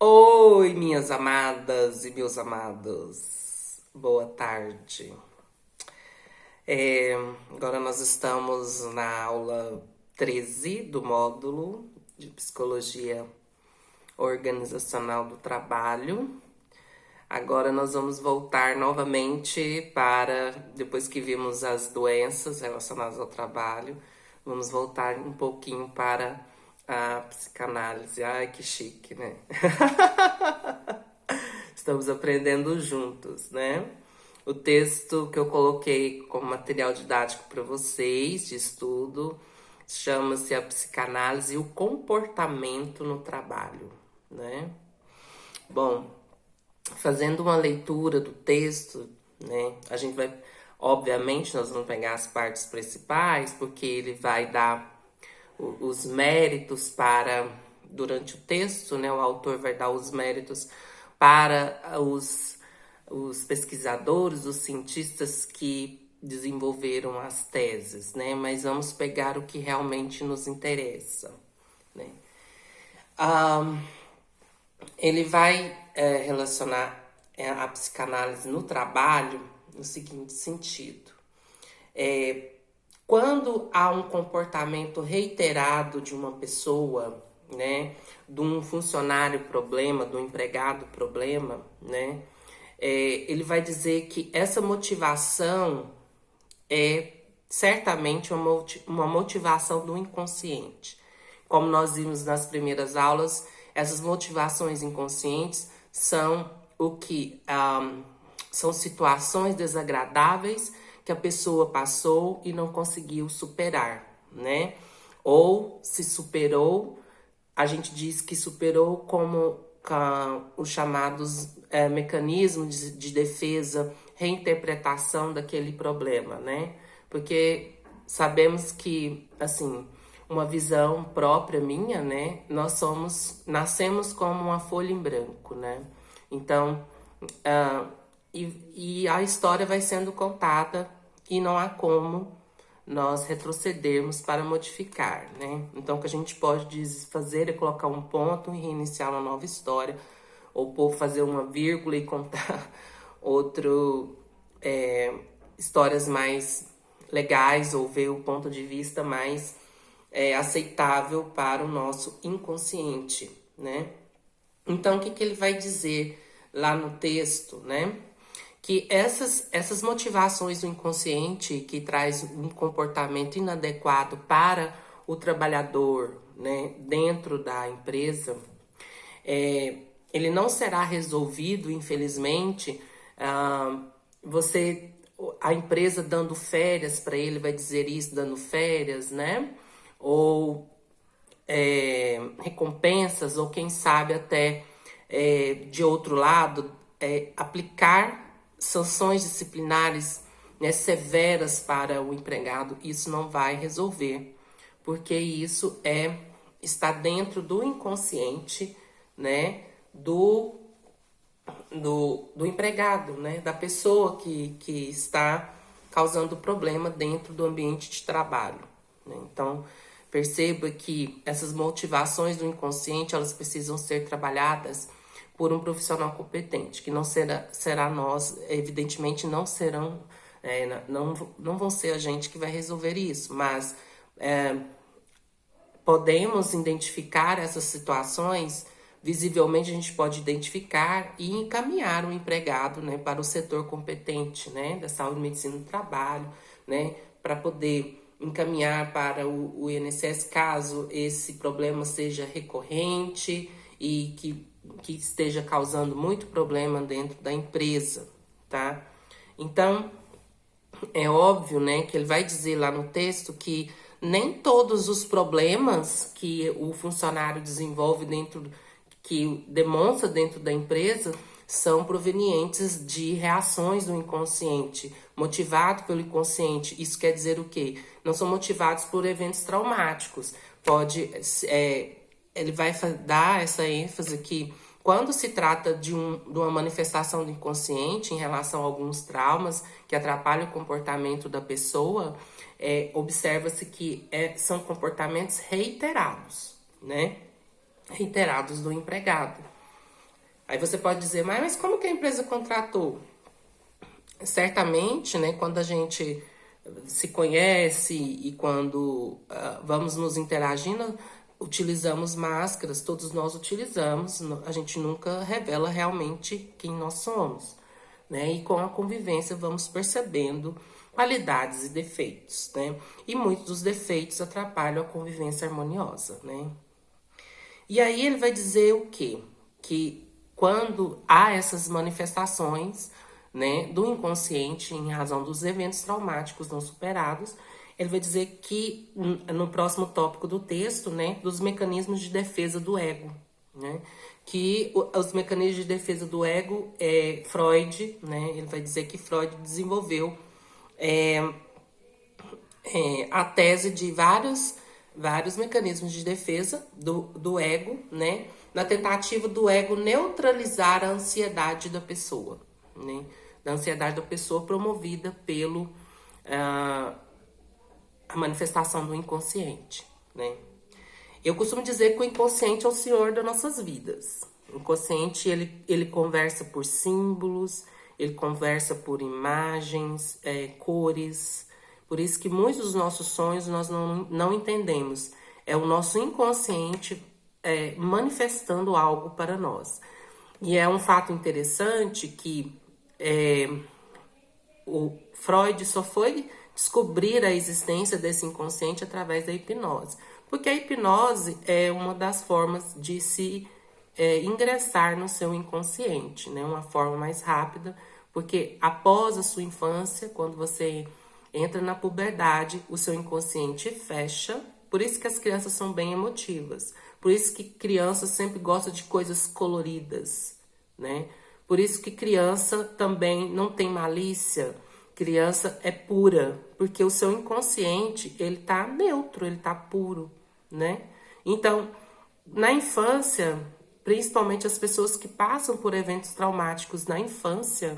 Oi, minhas amadas e meus amados. Boa tarde. É, Agora nós estamos na aula 13 do módulo de Psicologia Organizacional do Trabalho. Agora nós vamos voltar novamente para, depois que vimos as doenças relacionadas ao trabalho, vamos voltar um pouquinho para a psicanálise. Ai, que chique, né? Estamos aprendendo juntos, né? O texto que eu coloquei como material didático para vocês de estudo chama-se A Psicanálise e o Comportamento no Trabalho, né? Bom, fazendo uma leitura do texto, né? A gente vai, obviamente, nós vamos pegar as partes principais, porque ele vai dar os méritos para, durante o texto, né? O autor vai dar os méritos para os pesquisadores, os cientistas que desenvolveram as teses, né? Mas vamos pegar o que realmente nos interessa, né? Ele vai relacionar a psicanálise no trabalho no seguinte sentido. Quando há um comportamento reiterado de uma pessoa, né, de um funcionário problema, do empregado problema, né, ele vai dizer que essa motivação é certamente uma motivação do inconsciente. Como nós vimos nas primeiras aulas, essas motivações inconscientes são o que são situações desagradáveis que a pessoa passou e não conseguiu superar, né? Ou se superou, a gente diz que superou como os chamados mecanismos de defesa, reinterpretação daquele problema, né? Porque sabemos que, assim, uma visão própria minha, né? Nascemos como uma folha em branco, né? Então, e a história vai sendo contada e não há como nós retrocedermos para modificar, né? Então, o que a gente pode fazer é colocar um ponto e reiniciar uma nova história, ou fazer uma vírgula e contar histórias mais legais, ou ver o ponto de vista mais aceitável para o nosso inconsciente, né? Então, o que ele vai dizer lá no texto, né? Que essas motivações do inconsciente que traz um comportamento inadequado para o trabalhador, né, dentro da empresa, ele não será resolvido, infelizmente, a empresa dando férias para ele, vai dizer isso, dando férias, né? Ou recompensas, ou quem sabe até de outro lado, aplicar sanções disciplinares, né, severas para o empregado. Isso não vai resolver, porque isso está dentro do inconsciente, né, do empregado, né, da pessoa que está causando problema dentro do ambiente de trabalho, né? Então, perceba que essas motivações do inconsciente, elas precisam ser trabalhadas por um profissional competente, que não será nós, evidentemente não serão, não vão ser a gente que vai resolver isso, mas podemos identificar essas situações. Visivelmente a gente pode identificar e encaminhar o empregado, né, para o setor competente, né, da saúde e medicina do trabalho, né, para poder encaminhar para o INSS caso esse problema seja recorrente e que esteja causando muito problema dentro da empresa, tá? Então, é óbvio, né, que ele vai dizer lá no texto que nem todos os problemas que o funcionário desenvolve que demonstra dentro da empresa são provenientes de reações do inconsciente, motivado pelo inconsciente. Isso quer dizer o quê? Não são motivados por eventos traumáticos. Ele vai dar essa ênfase que quando se trata de uma manifestação do inconsciente em relação a alguns traumas que atrapalham o comportamento da pessoa, observa-se que são comportamentos reiterados, né? Reiterados do empregado. Aí você pode dizer, mas como que a empresa contratou? Certamente, né, quando a gente se conhece e quando vamos nos interagindo, utilizamos máscaras, todos nós utilizamos, a gente nunca revela realmente quem nós somos, né? E com a convivência vamos percebendo qualidades e defeitos, né? E muitos dos defeitos atrapalham a convivência harmoniosa, né? E aí ele vai dizer o quê? Que quando há essas manifestações, né, do inconsciente em razão dos eventos traumáticos não superados, ele vai dizer que no próximo tópico do texto, né, dos mecanismos de defesa do ego, né, que os mecanismos de defesa do ego, Freud, né, ele vai dizer que Freud desenvolveu a tese de vários mecanismos de defesa do ego, né? Na tentativa do ego neutralizar a ansiedade da pessoa, né? Da ansiedade da pessoa promovida pelo a manifestação do inconsciente, né? Eu costumo dizer que o inconsciente é o senhor das nossas vidas. O inconsciente, ele conversa por símbolos, ele conversa por imagens, cores. Por isso que muitos dos nossos sonhos nós não entendemos. É o nosso inconsciente manifestando algo para nós. E é um fato interessante que o Freud só foi descobrir a existência desse inconsciente através da hipnose. Porque a hipnose é uma das formas de se ingressar no seu inconsciente, né? Uma forma mais rápida, porque após a sua infância, quando você entra na puberdade, o seu inconsciente fecha. Por isso que as crianças são bem emotivas. Por isso que crianças sempre gostam de coisas coloridas, né? Por isso que criança também não tem malícia. Criança é pura, porque o seu inconsciente, ele tá neutro, ele tá puro, né? Então, na infância, principalmente as pessoas que passam por eventos traumáticos na infância,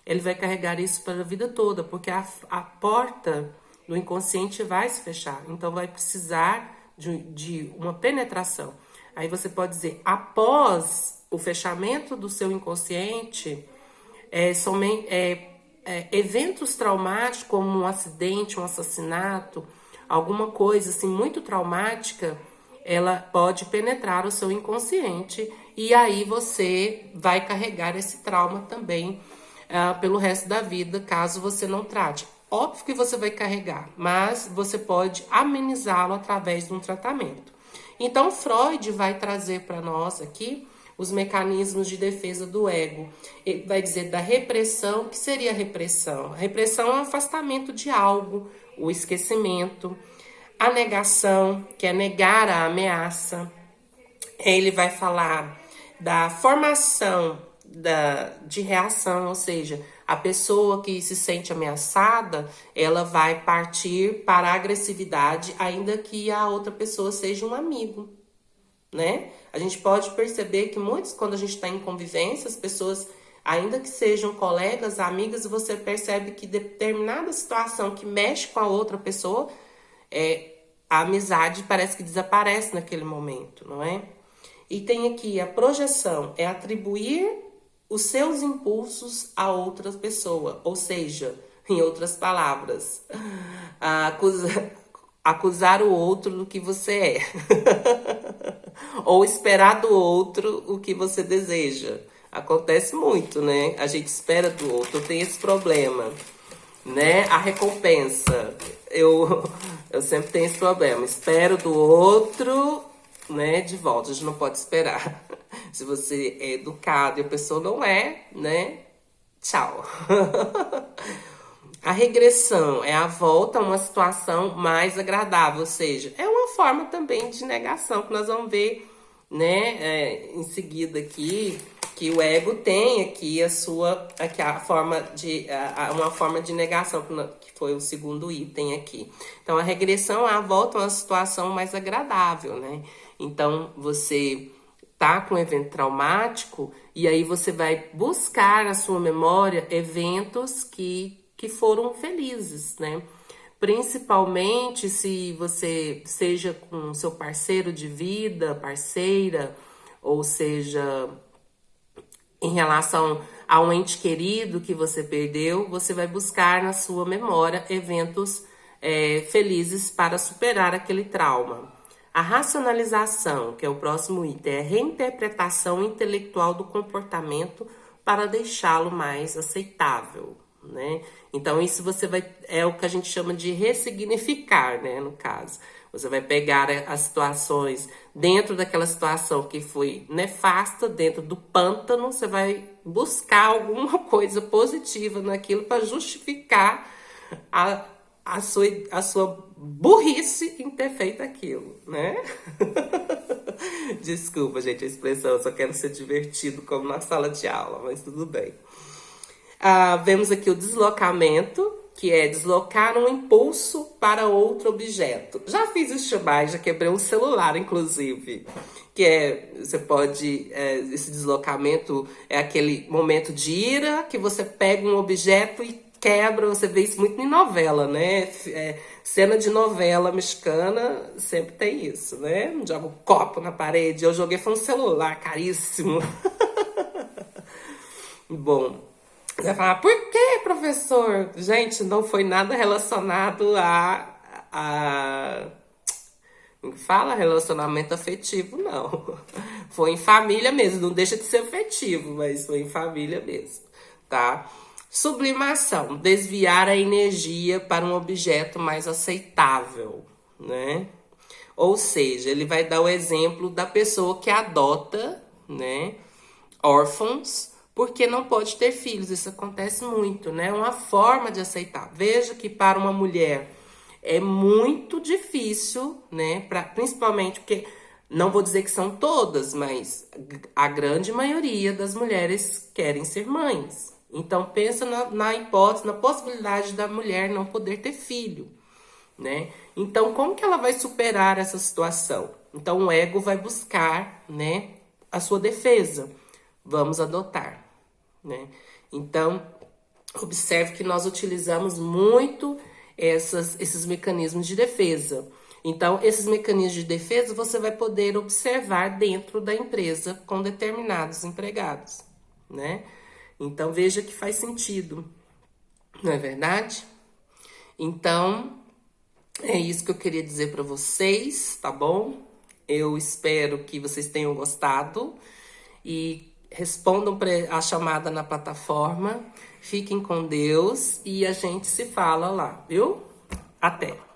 ele vai carregar isso para a vida toda, porque a porta do inconsciente vai se fechar. Então, vai precisar de uma penetração. Aí você pode dizer, após o fechamento do seu inconsciente, eventos traumáticos, como um acidente, um assassinato, alguma coisa assim muito traumática, ela pode penetrar o seu inconsciente e aí você vai carregar esse trauma também pelo resto da vida, caso você não trate. Óbvio que você vai carregar, mas você pode amenizá-lo através de um tratamento. Então, Freud vai trazer para nós aqui os mecanismos de defesa do ego. Ele vai dizer da repressão. O que seria a repressão? A repressão é o afastamento de algo, o esquecimento. A negação, que é negar a ameaça. Ele vai falar da formação de reação, ou seja, a pessoa que se sente ameaçada, ela vai partir para a agressividade, ainda que a outra pessoa seja um amigo, né? A gente pode perceber que muitos, quando a gente está em convivência, as pessoas, ainda que sejam colegas, amigas, você percebe que determinada situação que mexe com a outra pessoa, a amizade parece que desaparece naquele momento, não é? E tem aqui a projeção, é atribuir os seus impulsos a outra pessoa, ou seja, em outras palavras, acusar o outro do que você é, ou esperar do outro o que você deseja. Acontece muito, né? A gente espera do outro, tem esse problema, né? A recompensa, eu sempre tenho esse problema, espero do outro, né, de volta, a gente não pode esperar. Se você é educado e a pessoa não é, né, tchau. A regressão é a volta a uma situação mais agradável, ou seja, é uma forma também de negação que nós vamos ver, né, em seguida aqui, que o ego tem aqui a forma de uma forma de negação, que foi o segundo item aqui. Então a regressão é a volta a uma situação mais agradável, né? Então você tá com um evento traumático e aí você vai buscar na sua memória eventos que foram felizes, né? Principalmente se você seja com seu parceiro de vida, parceira, ou seja, em relação a um ente querido que você perdeu, você vai buscar na sua memória eventos felizes para superar aquele trauma. A racionalização, que é o próximo item, é a reinterpretação intelectual do comportamento para deixá-lo mais aceitável, né? Então isso é o que a gente chama de ressignificar, né, no caso. Você vai pegar as situações dentro daquela situação que foi nefasta, dentro do pântano, você vai buscar alguma coisa positiva naquilo para justificar a sua burrice em ter feito aquilo, né? Desculpa, gente, a expressão, eu só quero ser divertido como na sala de aula, mas tudo bem. Vemos aqui o deslocamento, que é deslocar um impulso para outro objeto. Já fiz isso mais, já quebrei um celular, inclusive. Você pode, esse deslocamento é aquele momento de ira, que você pega um objeto e quebra, você vê isso muito em novela, né? Cena de novela mexicana sempre tem isso, né? Joga um copo na parede, eu joguei foi um celular caríssimo. Bom, você vai falar, por que, professor? Gente, não foi nada relacionado fala relacionamento afetivo, não. Foi em família mesmo, não deixa de ser afetivo, mas foi em família mesmo, tá? Sublimação, desviar a energia para um objeto mais aceitável, né? Ou seja, ele vai dar o exemplo da pessoa que adota, né, órfãos, porque não pode ter filhos. Isso acontece muito, né? Uma forma de aceitar. Veja que para uma mulher é muito difícil, né? Principalmente porque, não vou dizer que são todas, mas a grande maioria das mulheres querem ser mães. Então pensa na hipótese, na possibilidade da mulher não poder ter filho, né? Então como que ela vai superar essa situação? Então o ego vai buscar, né, a sua defesa. Vamos adotar, né? Então observe que nós utilizamos muito esses mecanismos de defesa. Então, esses mecanismos de defesa você vai poder observar dentro da empresa com determinados empregados, né? Então, veja que faz sentido, não é verdade? Então, é isso que eu queria dizer para vocês, tá bom? Eu espero que vocês tenham gostado e respondam a chamada na plataforma. Fiquem com Deus e a gente se fala lá, viu? Até!